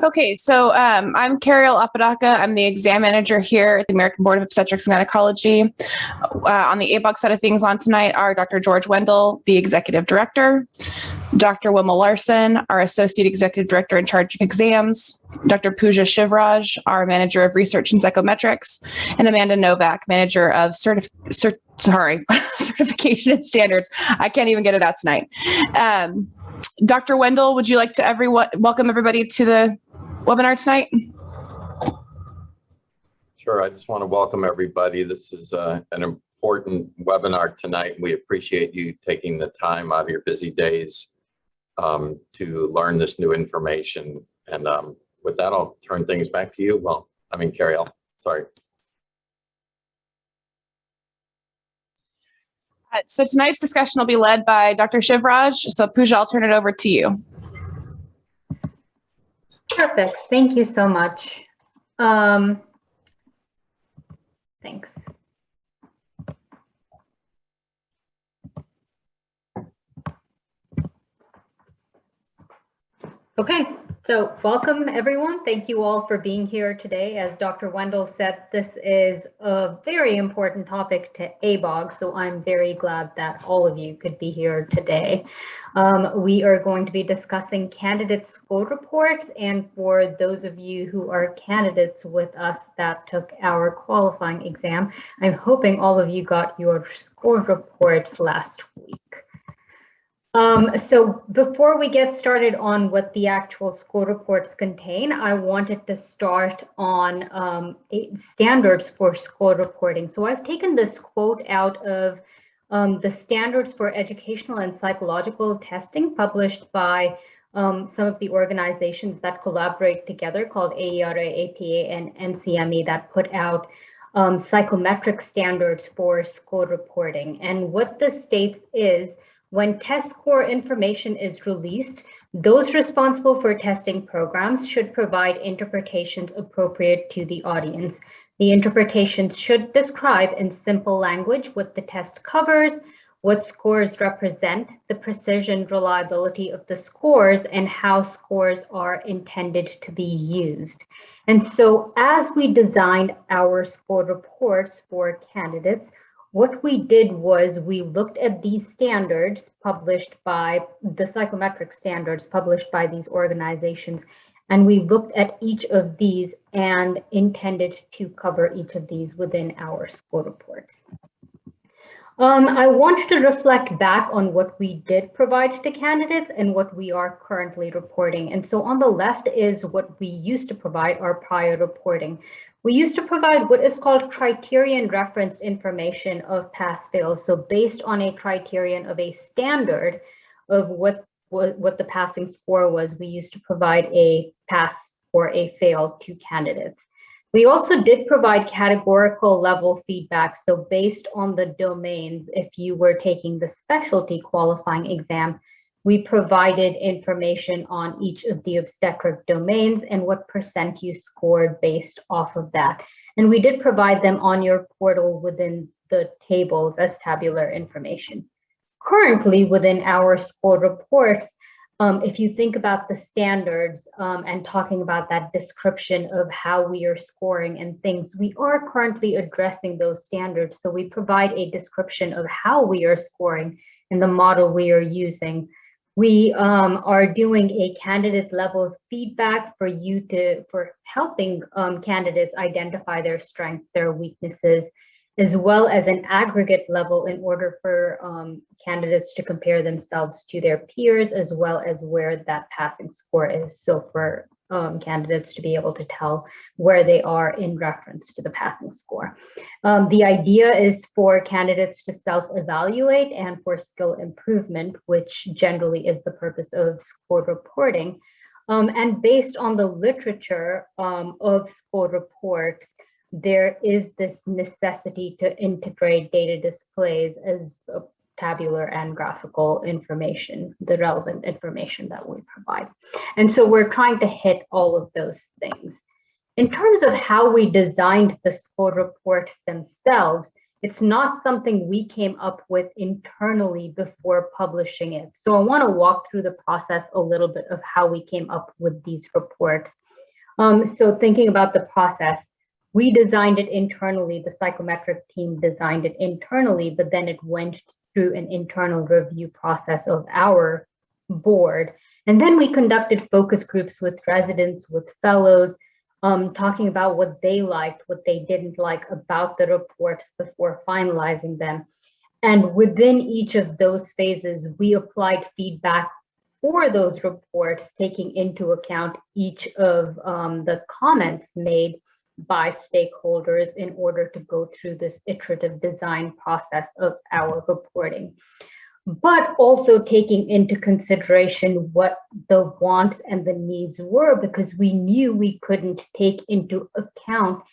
Okay, so I'm Cariel Apodaca. I'm the exam manager here at the American Board of Obstetrics and Gynecology. On the ABOG side of things on tonight are Dr. George Wendell, the executive director, Dr. Wilma Larson, our associate executive director in charge of exams, Dr. Pooja Shivraj, our manager of research and psychometrics, and Amanda Novak, manager of certification and standards. I can't even get it out tonight. Dr. Wendell, would you like to welcome everybody to the webinar tonight? Sure. I just want to welcome everybody. This is an important webinar tonight. We appreciate you taking the time out of your busy days to learn this new information. And with that, I'll turn things back to you. Well, I mean, Cariel, sorry. So tonight's discussion will be led by Dr. Shivraj. So Pooja, I'll turn it over to you. Perfect. Thank you so much. Thanks. Okay, so welcome everyone. Thank you all for being here today. As Dr. Wendell said, this is a very important topic to ABOG, so I'm very glad that all of you could be here today. We are going to be discussing candidate score reports, and for those of you who are candidates with us that took our qualifying exam, I'm hoping all of you got your score reports last week. So before we get started on what the actual score reports contain, I wanted to start on standards for score reporting. So I've taken this quote out of the Standards for Educational and Psychological Testing published by some of the organizations that collaborate together called AERA, APA, and NCME that put out psychometric standards for score reporting. And what this states is, when test score information is released, those responsible for testing programs should provide interpretations appropriate to the audience. The interpretations should describe in simple language what the test covers, what scores represent, the precision, reliability of the scores, and how scores are intended to be used. And so as we designed our score reports for candidates, what we did was we looked at these standards published by the psychometric standards published by these organizations, and we looked at each of these and intended to cover each of these within our score reports. I want to reflect back on what we did provide to candidates and what we are currently reporting. And so on the left is what we used to provide our prior reporting. We used to provide what is called criterion referenced information of pass-fail. So based on a criterion of a standard of what the passing score was, we used to provide a pass or a fail to candidates. We also did provide categorical level feedback. So based on the domains, if you were taking the specialty qualifying exam, we provided information on each of the obstetric domains and what percent you scored based off of that. And we did provide them on your portal within the tables as tabular information. Currently within our score reports, if you think about the standards and talking about that description of how we are scoring and things, we are currently addressing those standards. So we provide a description of how we are scoring and the model we are using. We are doing a candidate levels feedback for helping candidates identify their strengths, their weaknesses, as well as an aggregate level in order for candidates to compare themselves to their peers, as well as where that passing score is. So for candidates to be able to tell where they are in reference to the passing score. The idea is for candidates to self-evaluate and for skill improvement, which generally is the purpose of score reporting. And based on the literature of score reports, there is this necessity to integrate data displays as tabular and graphical information, the relevant information that we provide. And so we're trying to hit all of those things. In terms of how we designed the score reports themselves, it's not something we came up with internally before publishing it. So I want to walk through the process a little bit of how we came up with these reports. So thinking about the process, we designed it internally, the psychometric team designed it internally, but then it went through an internal review process of our board. And then we conducted focus groups with residents, with fellows, talking about what they liked, what they didn't like about the reports before finalizing them. And within each of those phases, we applied feedback for those reports, taking into account each of the comments made by stakeholders in order to go through this iterative design process of our reporting, but also taking into consideration what the wants and the needs were, because we knew we couldn't take into account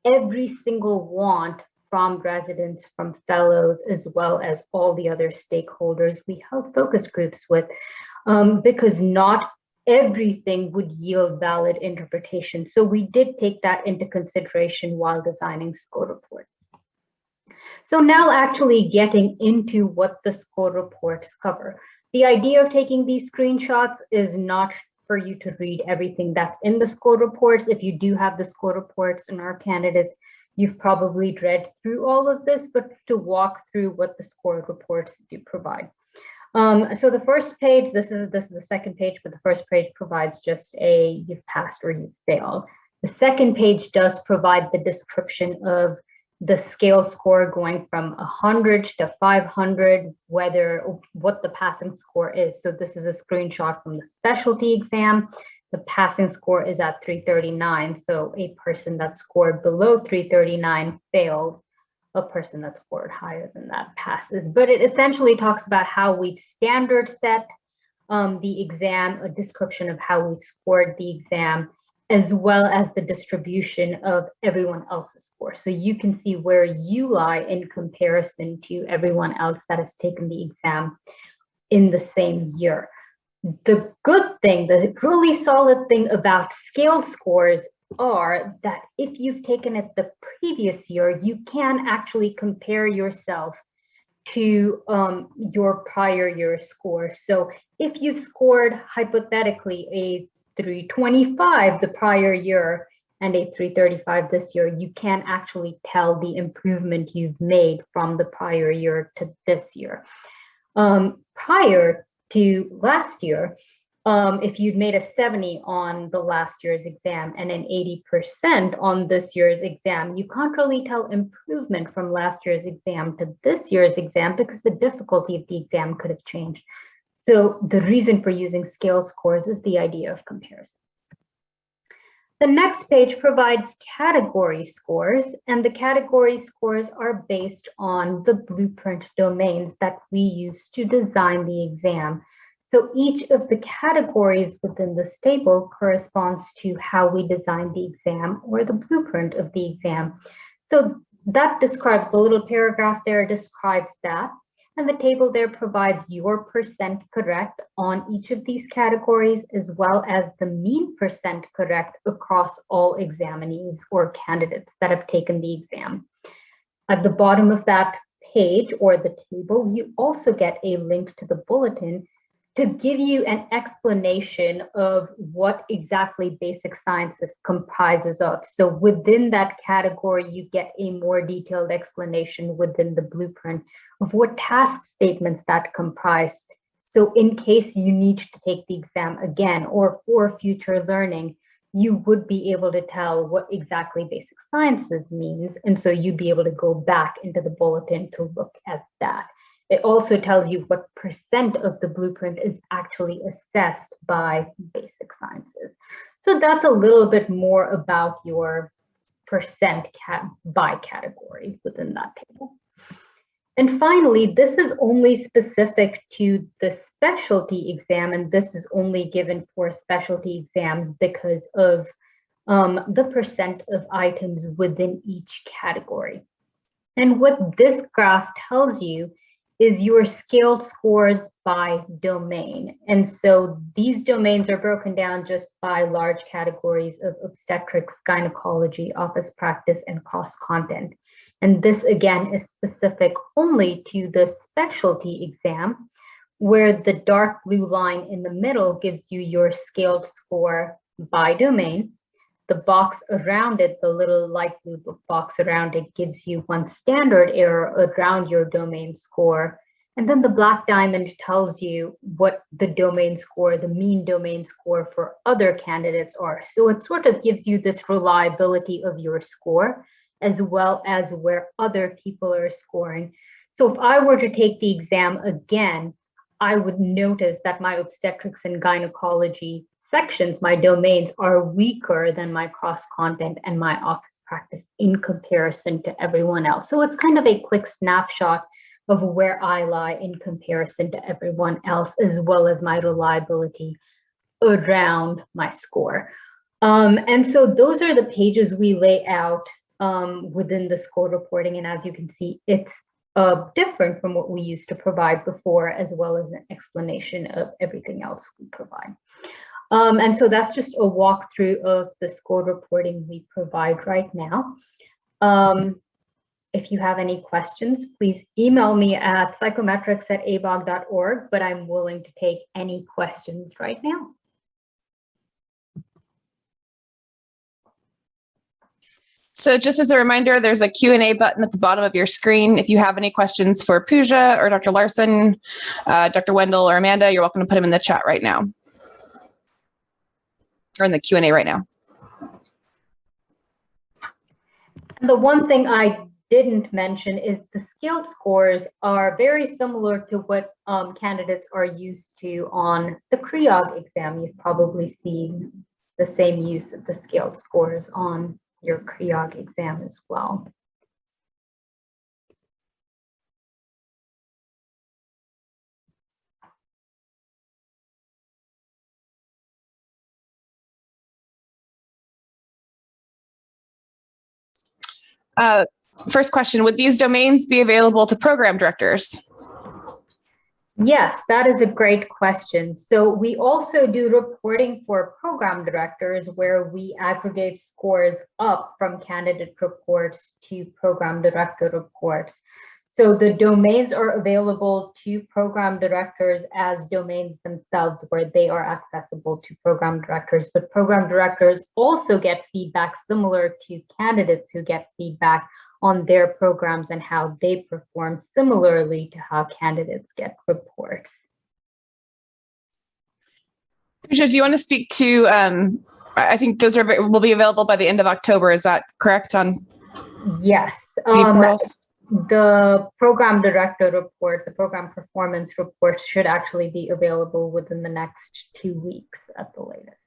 every single want from residents, from fellows, as well as all the other stakeholders we held focus groups with, because not everything would yield valid interpretation. So we did take that into consideration while designing score reports. So now actually getting into what the score reports cover. The idea of taking these screenshots is not for you to read everything that's in the score reports. If you do have the score reports and are candidates, you've probably read through all of this, but to walk through what the score reports do provide. So the first page, this is the second page, but the first page provides just a you've passed or you've failed. The second page does provide the description of the scale score going from 100 to 500, what the passing score is. So this is a screenshot from the specialty exam. The passing score is at 339. So a person that scored below 339 fails. A person that scored higher than that passes. But it essentially talks about how we've standard set the exam, a description of how we've scored the exam, as well as the distribution of everyone else's score. So you can see where you lie in comparison to everyone else that has taken the exam in the same year. The good thing, the really solid thing about scaled scores are that if you've taken it the previous year, you can actually compare yourself to your prior year score. So if you've scored hypothetically a 325 the prior year and a 335 this year, you can actually tell the improvement you've made from the prior year to this year. Prior to last year, if you'd made a 70 on the last year's exam and an 80% on this year's exam, you can't really tell improvement from last year's exam to this year's exam because the difficulty of the exam could have changed. So the reason for using scale scores is the idea of comparison. The next page provides category scores, and the category scores are based on the blueprint domains that we use to design the exam. So each of the categories within this table corresponds to how we designed the exam or the blueprint of the exam. So that describes, the little paragraph there describes that. And the table there provides your percent correct on each of these categories, as well as the mean percent correct across all examinees or candidates that have taken the exam. At the bottom of that page or the table, you also get a link to the bulletin to give you an explanation of what exactly basic sciences comprises of. So within that category, you get a more detailed explanation within the blueprint of what task statements that comprise. So in case you need to take the exam again or for future learning, you would be able to tell what exactly basic sciences means. And so you'd be able to go back into the bulletin to look at that. It also tells you what percent of the blueprint is actually assessed by basic sciences. So that's a little bit more about your percent by category within that table. And finally, this is only specific to the specialty exam, and this is only given for specialty exams because of the percent of items within each category. And what this graph tells you is your scaled scores by domain. And so these domains are broken down just by large categories of obstetrics, gynecology, office practice, and cost content. And this again is specific only to the specialty exam, where the dark blue line in the middle gives you your scaled score by domain. the box around it, the little light blue box around it, gives you one standard error around your domain score. And then the black diamond tells you what the domain score, the mean domain score for other candidates are. So it sort of gives you this reliability of your score, as well as where other people are scoring. So if I were to take the exam again, I would notice that my obstetrics and gynecology sections, my domains, are weaker than my cross-content and my office practice in comparison to everyone else. So it's kind of a quick snapshot of where I lie in comparison to everyone else, as well as my reliability around my score. And so those are the pages we lay out within the score reporting. And as you can see, it's different from what we used to provide before, as well as an explanation of everything else we provide. And so that's just a walkthrough of the score reporting we provide right now. If you have any questions, please email me at psychometrics@abog.org, but I'm willing to take any questions right now. So just as a reminder, there's a Q&A button at the bottom of your screen. If you have any questions for Pooja or Dr. Larson, Dr. Wendell or Amanda, you're welcome to put them in the chat right now, or in the Q&A right now. And the one thing I didn't mention is the scaled scores are very similar to what candidates are used to on the CREOG exam. You've probably seen the same use of the scaled scores on your CREOG exam as well. First question, would these domains be available to program directors? Yes, that is a great question. So we also do reporting for program directors, where we aggregate scores up from candidate reports to program director reports. So the domains are available to program directors as domains themselves, where they are accessible to program directors, but program directors also get feedback similar to candidates who get feedback on their programs and how they perform, similarly to how candidates get reports. Pooja, do you want to speak to, I think those will be available by the end of October. Is that correct on? Yes. The program director report, the program performance report, should actually be available within the next 2 weeks at the latest.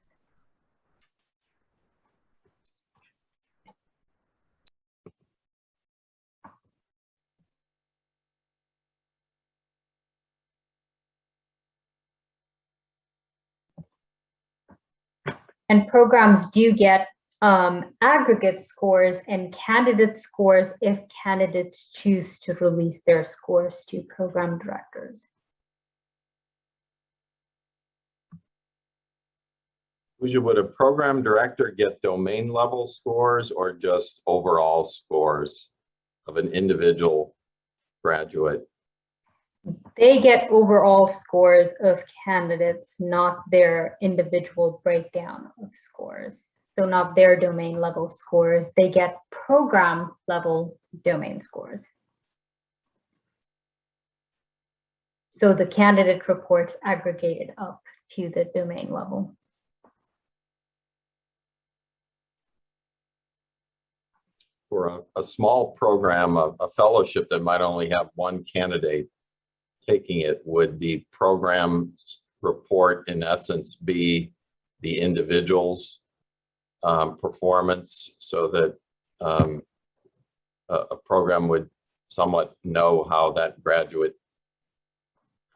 And programs do get aggregate scores and candidate scores if candidates choose to release their scores to program directors. Would a program director get domain level scores or just overall scores of an individual graduate? They get overall scores of candidates, not their individual breakdown of scores. So not their domain level scores. They get program level domain scores. So the candidate reports aggregated up to the domain level. For a small program, a fellowship that might only have one candidate taking it, would the program report in essence be the individual's performance, so that a program would somewhat know how that graduate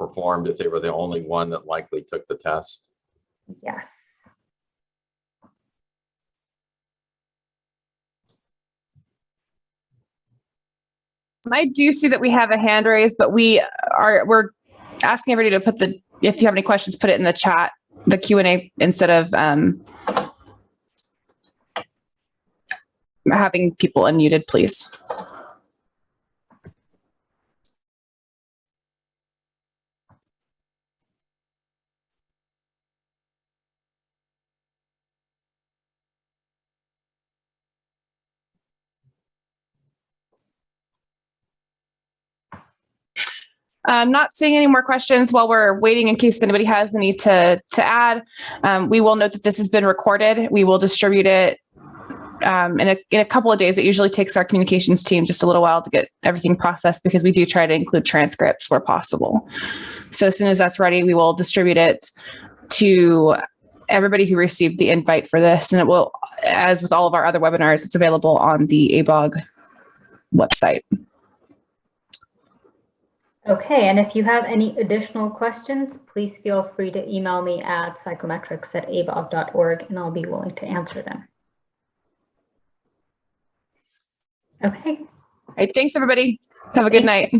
performed if they were the only one that likely took the test? Yes. I do see that we have a hand raised, but we're asking everybody to put if you have any questions, put it in the chat, the Q&A, instead of having people unmuted, please. I'm not seeing any more questions while we're waiting in case anybody has any to add. We will note that this has been recorded. We will distribute it in a couple of days. It usually takes our communications team just a little while to get everything processed because we do try to include transcripts where possible. So as soon as that's ready, we will distribute it to everybody who received the invite for this. And it will, as with all of our other webinars, it's available on the ABOG website. Okay, and if you have any additional questions, please feel free to email me at psychometrics@abog.org and I'll be willing to answer them. Okay. All right, thanks everybody. Have a good night.